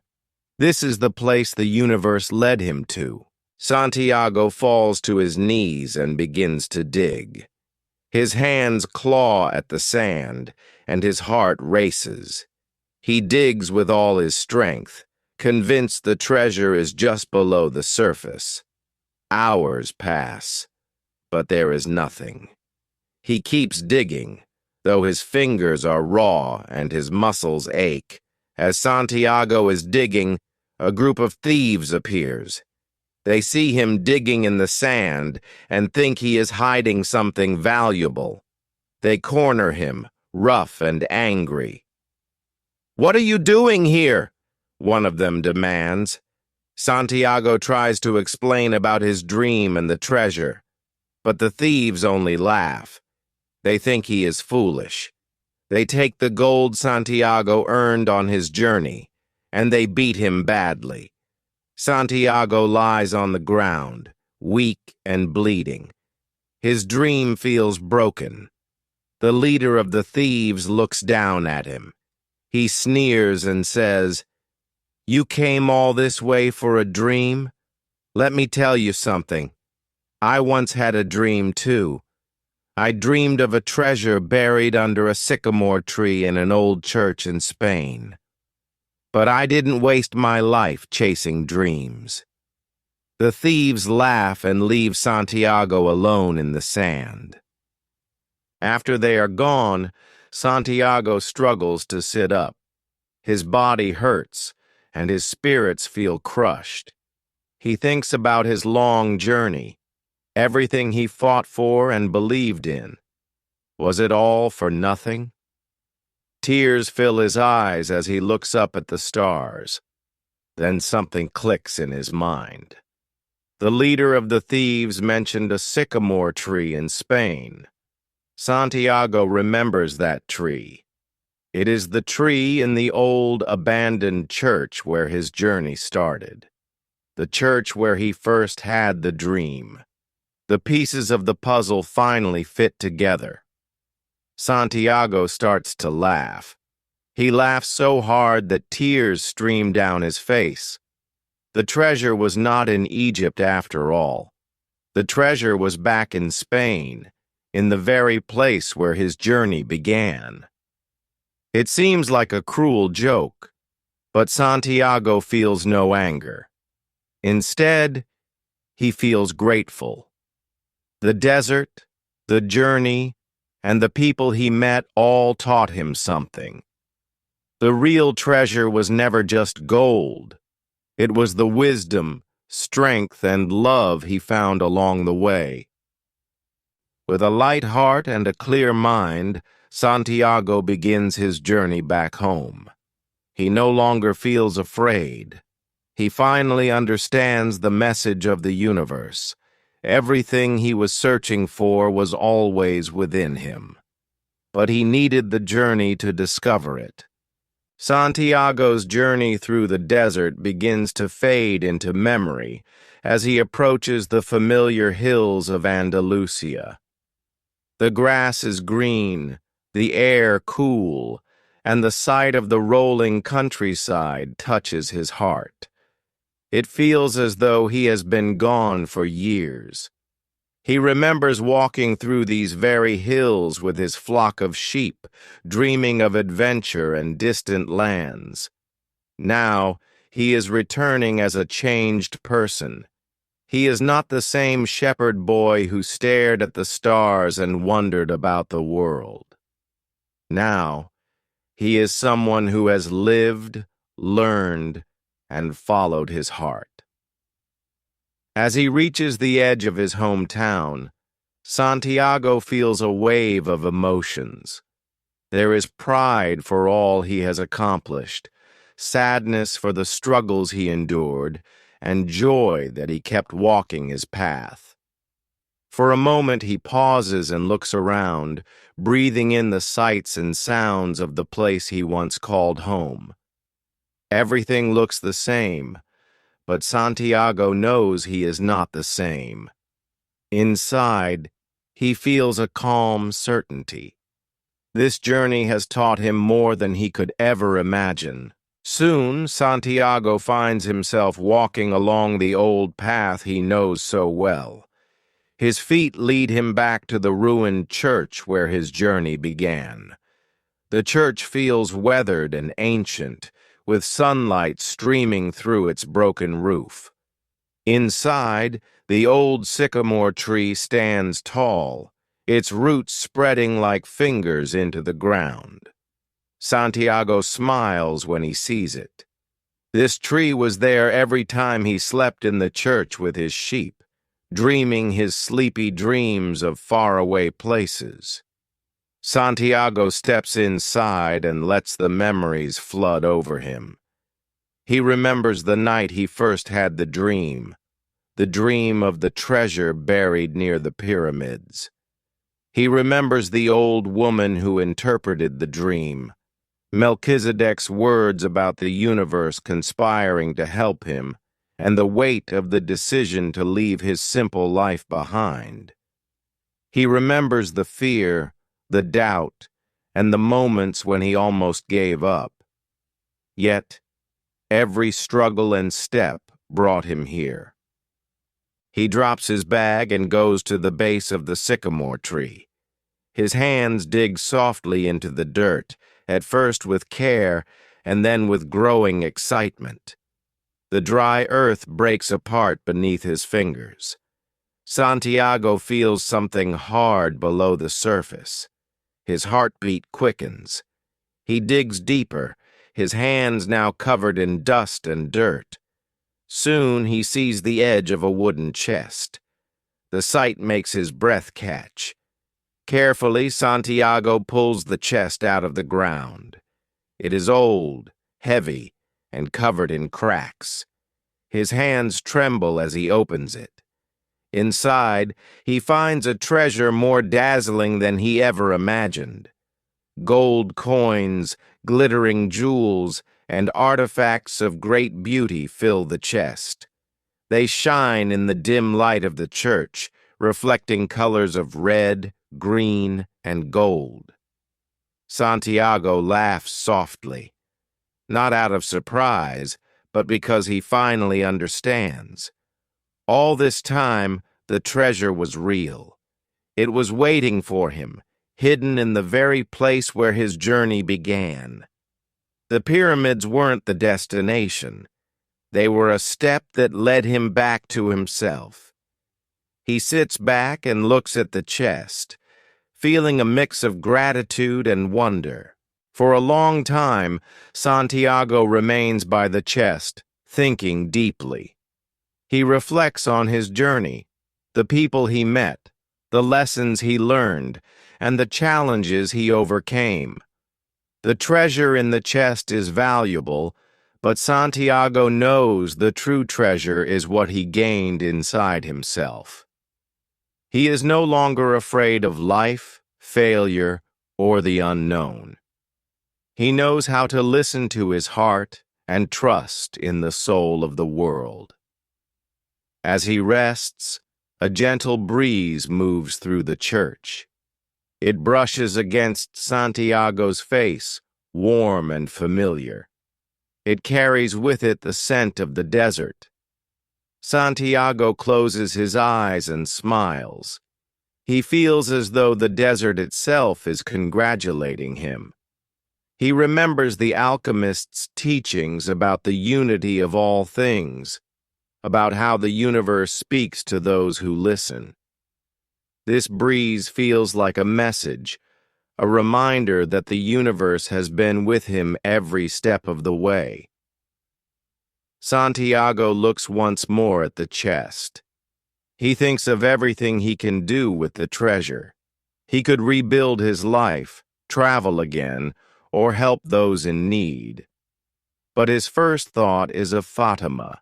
This is the place the universe led him to. Santiago falls to his knees and begins to dig. His hands claw at the sand, and his heart races. He digs with all his strength, convinced the treasure is just below the surface. Hours pass, but there is nothing. He keeps digging, though his fingers are raw and his muscles ache. As Santiago is digging, a group of thieves appears. They see him digging in the sand and think he is hiding something valuable. They corner him, rough and angry. "What are you doing here?" one of them demands. Santiago tries to explain about his dream and the treasure, but the thieves only laugh. They think he is foolish. They take the gold Santiago earned on his journey, and they beat him badly. Santiago lies on the ground, weak and bleeding. His dream feels broken. The leader of the thieves looks down at him. He sneers and says, "You came all this way for a dream? Let me tell you something. I once had a dream too. I dreamed of a treasure buried under a sycamore tree in an old church in Spain. But I didn't waste my life chasing dreams. The thieves laugh and leave Santiago alone in the sand. After they are gone, Santiago struggles to sit up. His body hurts, and his spirits feel crushed. He thinks about his long journey, everything he fought for and believed in. Was it all for nothing? Tears fill his eyes as he looks up at the stars. Then something clicks in his mind. The leader of the thieves mentioned a sycamore tree in Spain. Santiago remembers that tree. It is the tree in the old abandoned church where his journey started. The church where he first had the dream. The pieces of the puzzle finally fit together. Santiago starts to laugh. He laughs so hard that tears stream down his face. The treasure was not in Egypt after all. The treasure was back in Spain, in the very place where his journey began. It seems like a cruel joke, but Santiago feels no anger. Instead, he feels grateful. The desert, the journey, and the people he met all taught him something. The real treasure was never just gold. It was the wisdom, strength, and love he found along the way. With a light heart and a clear mind, Santiago begins his journey back home. He no longer feels afraid. He finally understands the message of the universe. Everything he was searching for was always within him. But he needed the journey to discover it. Santiago's journey through the desert begins to fade into memory as he approaches the familiar hills of Andalusia. The grass is green, the air cool, and the sight of the rolling countryside touches his heart. It feels as though he has been gone for years. He remembers walking through these very hills with his flock of sheep, dreaming of adventure and distant lands. Now, he is returning as a changed person. He is not the same shepherd boy who stared at the stars and wondered about the world. Now, he is someone who has lived, learned, and followed his heart. As he reaches the edge of his hometown, Santiago feels a wave of emotions. There is pride for all he has accomplished, sadness for the struggles he endured, and joy that he kept walking his path. For a moment he pauses and looks around, breathing in the sights and sounds of the place he once called home. Everything looks the same, but Santiago knows he is not the same. Inside, he feels a calm certainty. This journey has taught him more than he could ever imagine. Soon, Santiago finds himself walking along the old path he knows so well. His feet lead him back to the ruined church where his journey began. The church feels weathered and ancient, with sunlight streaming through its broken roof. Inside, the old sycamore tree stands tall, its roots spreading like fingers into the ground. Santiago smiles when he sees it. This tree was there every time he slept in the church with his sheep, dreaming his sleepy dreams of faraway places. Santiago steps inside and lets the memories flood over him. He remembers the night he first had the dream of the treasure buried near the pyramids. He remembers the old woman who interpreted the dream, Melchizedek's words about the universe conspiring to help him, and the weight of the decision to leave his simple life behind. He remembers the fear, the doubt, and the moments when he almost gave up. Yet, every struggle and step brought him here. He drops his bag and goes to the base of the sycamore tree. His hands dig softly into the dirt, at first with care and then with growing excitement. The dry earth breaks apart beneath his fingers. Santiago feels something hard below the surface. His heartbeat quickens. He digs deeper, his hands now covered in dust and dirt. Soon he sees the edge of a wooden chest. The sight makes his breath catch. Carefully, Santiago pulls the chest out of the ground. It is old, heavy, and covered in cracks. His hands tremble as he opens it. Inside, he finds a treasure more dazzling than he ever imagined. Gold coins, glittering jewels, and artifacts of great beauty fill the chest. They shine in the dim light of the church, reflecting colors of red, green, and gold. Santiago laughs softly, not out of surprise, but because he finally understands. All this time, the treasure was real. It was waiting for him, hidden in the very place where his journey began. The pyramids weren't the destination. They were a step that led him back to himself. He sits back and looks at the chest, feeling a mix of gratitude and wonder. For a long time, Santiago remains by the chest, thinking deeply. He reflects on his journey, the people he met, the lessons he learned, and the challenges he overcame. The treasure in the chest is valuable, but Santiago knows the true treasure is what he gained inside himself. He is no longer afraid of life, failure, or the unknown. He knows how to listen to his heart and trust in the soul of the world. As he rests, a gentle breeze moves through the church. It brushes against Santiago's face, warm and familiar. It carries with it the scent of the desert. Santiago closes his eyes and smiles. He feels as though the desert itself is congratulating him. He remembers the alchemist's teachings about the unity of all things, about how the universe speaks to those who listen. This breeze feels like a message, a reminder that the universe has been with him every step of the way. Santiago looks once more at the chest. He thinks of everything he can do with the treasure. He could rebuild his life, travel again, or help those in need. But his first thought is of Fatima.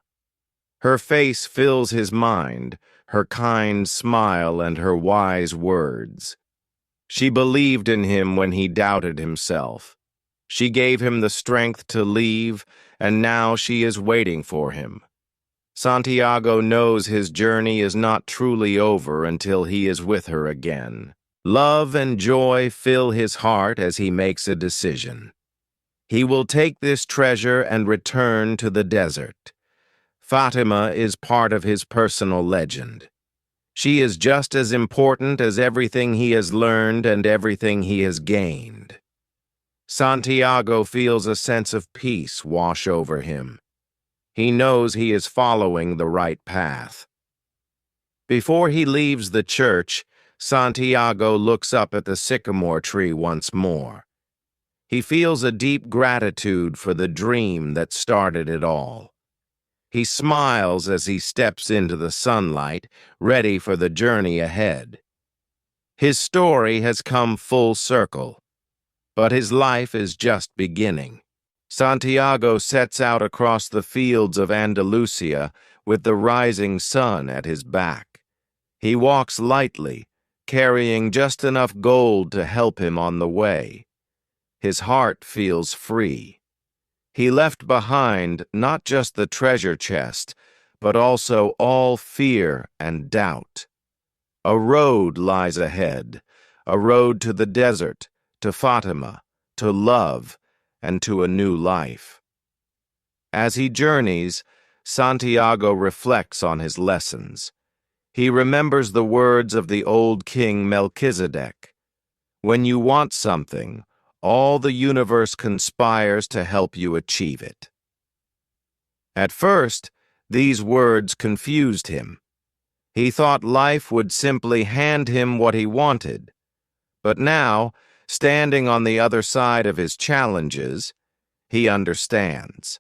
Her face fills his mind, her kind smile and her wise words. She believed in him when he doubted himself. She gave him the strength to leave, and now she is waiting for him. Santiago knows his journey is not truly over until he is with her again. Love and joy fill his heart as he makes a decision. He will take this treasure and return to the desert. Fatima is part of his personal legend. She is just as important as everything he has learned and everything he has gained. Santiago feels a sense of peace wash over him. He knows he is following the right path. Before he leaves the church, Santiago looks up at the sycamore tree once more. He feels a deep gratitude for the dream that started it all. He smiles as he steps into the sunlight, ready for the journey ahead. His story has come full circle, but his life is just beginning. Santiago sets out across the fields of Andalusia with the rising sun at his back. He walks lightly, carrying just enough gold to help him on the way. His heart feels free. He left behind not just the treasure chest, but also all fear and doubt. A road lies ahead, a road to the desert, to Fatima, to love, and to a new life. As he journeys, Santiago reflects on his lessons. He remembers the words of the old king Melchizedek. When you want something, all the universe conspires to help you achieve it. At first, these words confused him. He thought life would simply hand him what he wanted. But now, standing on the other side of his challenges, he understands.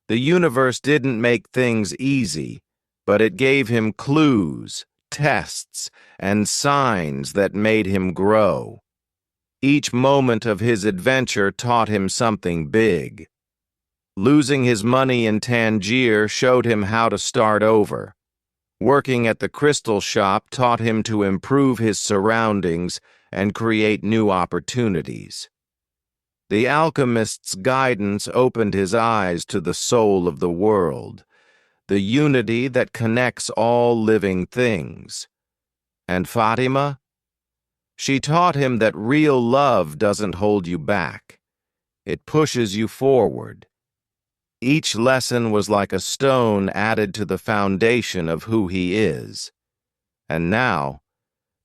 The universe didn't make things easy, but it gave him clues, tests, and signs that made him grow. Each moment of his adventure taught him something big. Losing his money in Tangier showed him how to start over. Working at the crystal shop taught him to improve his surroundings and create new opportunities. The alchemist's guidance opened his eyes to the soul of the world, the unity that connects all living things. And Fatima? She taught him that real love doesn't hold you back. It pushes you forward. Each lesson was like a stone added to the foundation of who he is. And now,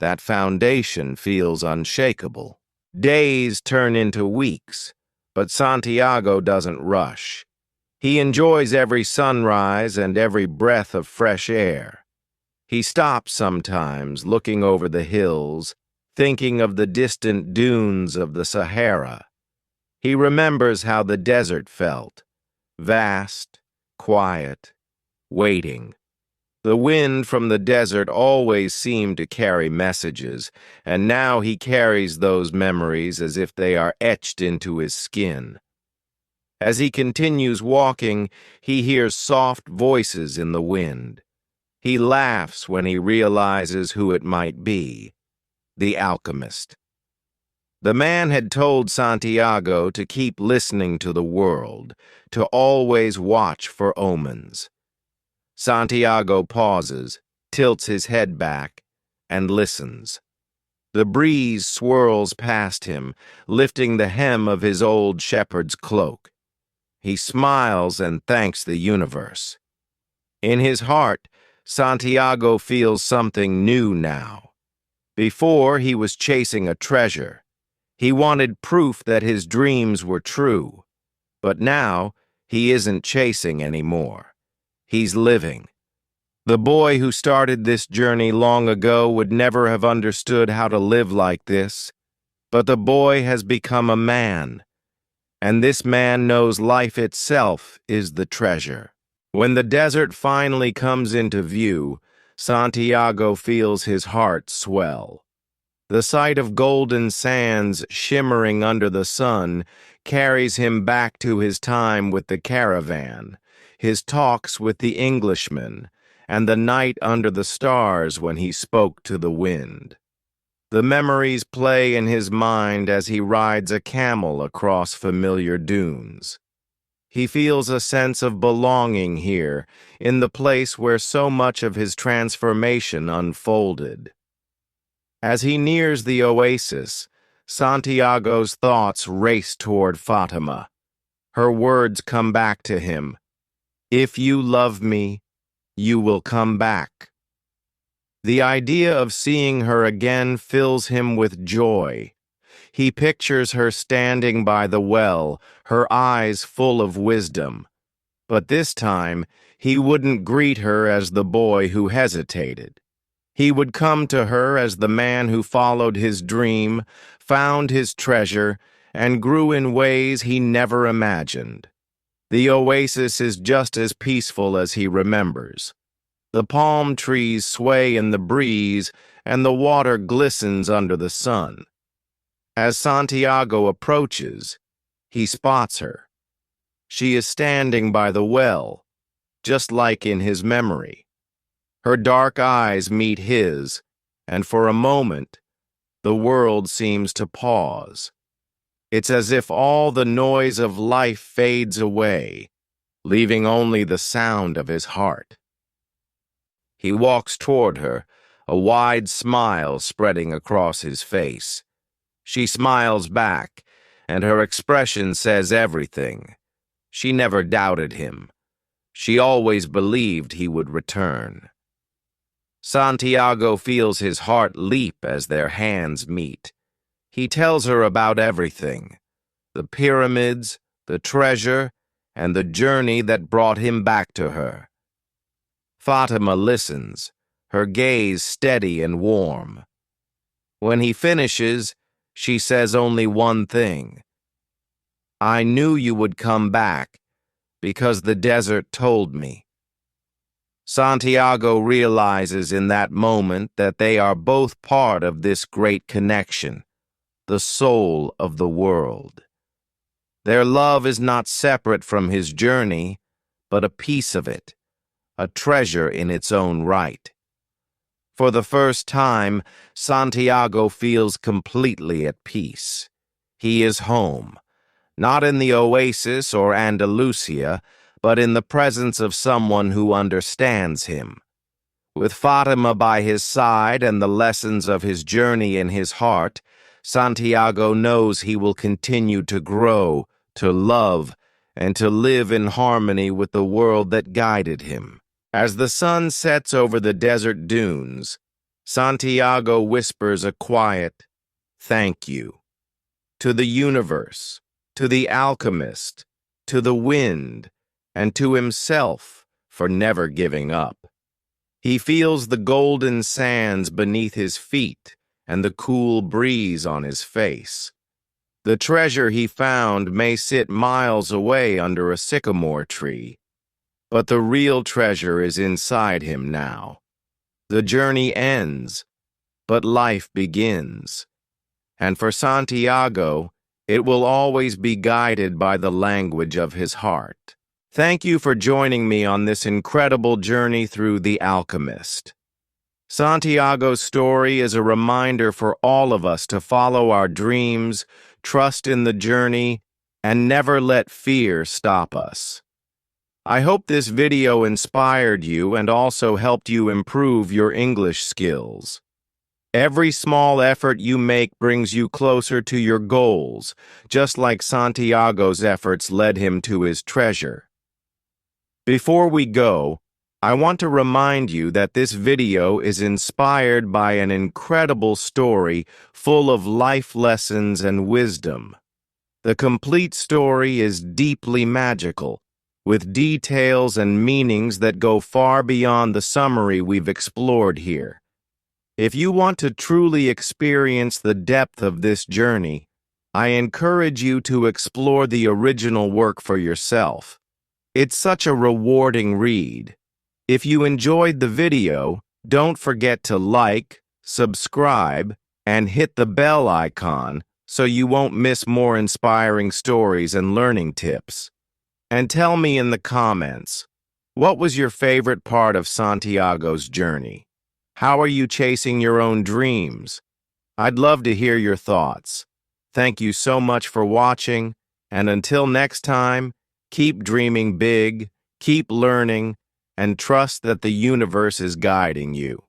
that foundation feels unshakable. Days turn into weeks, but Santiago doesn't rush. He enjoys every sunrise and every breath of fresh air. He stops sometimes, looking over the hills, thinking of the distant dunes of the Sahara. He remembers how the desert felt, vast, quiet, waiting. The wind from the desert always seemed to carry messages, and now he carries those memories as if they are etched into his skin. As he continues walking, he hears soft voices in the wind. He laughs when he realizes who it might be: the alchemist. The man had told Santiago to keep listening to the world, to always watch for omens. Santiago pauses, tilts his head back, and listens. The breeze swirls past him, lifting the hem of his old shepherd's cloak. He smiles and thanks the universe. In his heart, Santiago feels something new now. Before, he was chasing a treasure. He wanted proof that his dreams were true. But now, he isn't chasing anymore. He's living. The boy who started this journey long ago would never have understood how to live like this. But the boy has become a man. And this man knows life itself is the treasure. When the desert finally comes into view, Santiago feels his heart swell. The sight of golden sands shimmering under the sun carries him back to his time with the caravan, his talks with the Englishman, and the night under the stars when he spoke to the wind. The memories play in his mind as he rides a camel across familiar dunes. He feels a sense of belonging here, in the place where so much of his transformation unfolded. As he nears the oasis, Santiago's thoughts race toward Fatima. Her words come back to him. "If you love me, you will come back." The idea of seeing her again fills him with joy. He pictures her standing by the well, her eyes full of wisdom. But this time, he wouldn't greet her as the boy who hesitated. He would come to her as the man who followed his dream, found his treasure, and grew in ways he never imagined. The oasis is just as peaceful as he remembers. The palm trees sway in the breeze, and the water glistens under the sun. As Santiago approaches, he spots her. She is standing by the well, just like in his memory. Her dark eyes meet his, and for a moment, the world seems to pause. It's as if all the noise of life fades away, leaving only the sound of his heart. He walks toward her, a wide smile spreading across his face. She smiles back, and her expression says everything. She never doubted him. She always believed he would return. Santiago feels his heart leap as their hands meet. He tells her about everything: the pyramids, the treasure, and the journey that brought him back to her. Fatima listens, her gaze steady and warm. When he finishes, she says only one thing: "I knew you would come back because the desert told me." Santiago realizes in that moment that they are both part of this great connection, the soul of the world. Their love is not separate from his journey, but a piece of it, a treasure in its own right. For the first time, Santiago feels completely at peace. He is home, not in the oasis or Andalusia, but in the presence of someone who understands him. With Fatima by his side and the lessons of his journey in his heart, Santiago knows he will continue to grow, to love, and to live in harmony with the world that guided him. As the sun sets over the desert dunes, Santiago whispers a quiet "thank you" to the universe, to the alchemist, to the wind, and to himself for never giving up. He feels the golden sands beneath his feet and the cool breeze on his face. The treasure he found may sit miles away under a sycamore tree, but the real treasure is inside him now. The journey ends, but life begins. And for Santiago, it will always be guided by the language of his heart. Thank you for joining me on this incredible journey through The Alchemist. Santiago's story is a reminder for all of us to follow our dreams, trust in the journey, and never let fear stop us. I hope this video inspired you and also helped you improve your English skills. Every small effort you make brings you closer to your goals, just like Santiago's efforts led him to his treasure. Before we go, I want to remind you that this video is inspired by an incredible story full of life lessons and wisdom. The complete story is deeply magical, with details and meanings that go far beyond the summary we've explored here. If you want to truly experience the depth of this journey, I encourage you to explore the original work for yourself. It's such a rewarding read. If you enjoyed the video, don't forget to like, subscribe, and hit the bell icon so you won't miss more inspiring stories and learning tips. And tell me in the comments, what was your favorite part of Santiago's journey? How are you chasing your own dreams? I'd love to hear your thoughts. Thank you so much for watching, and until next time, keep dreaming big, keep learning, and trust that the universe is guiding you.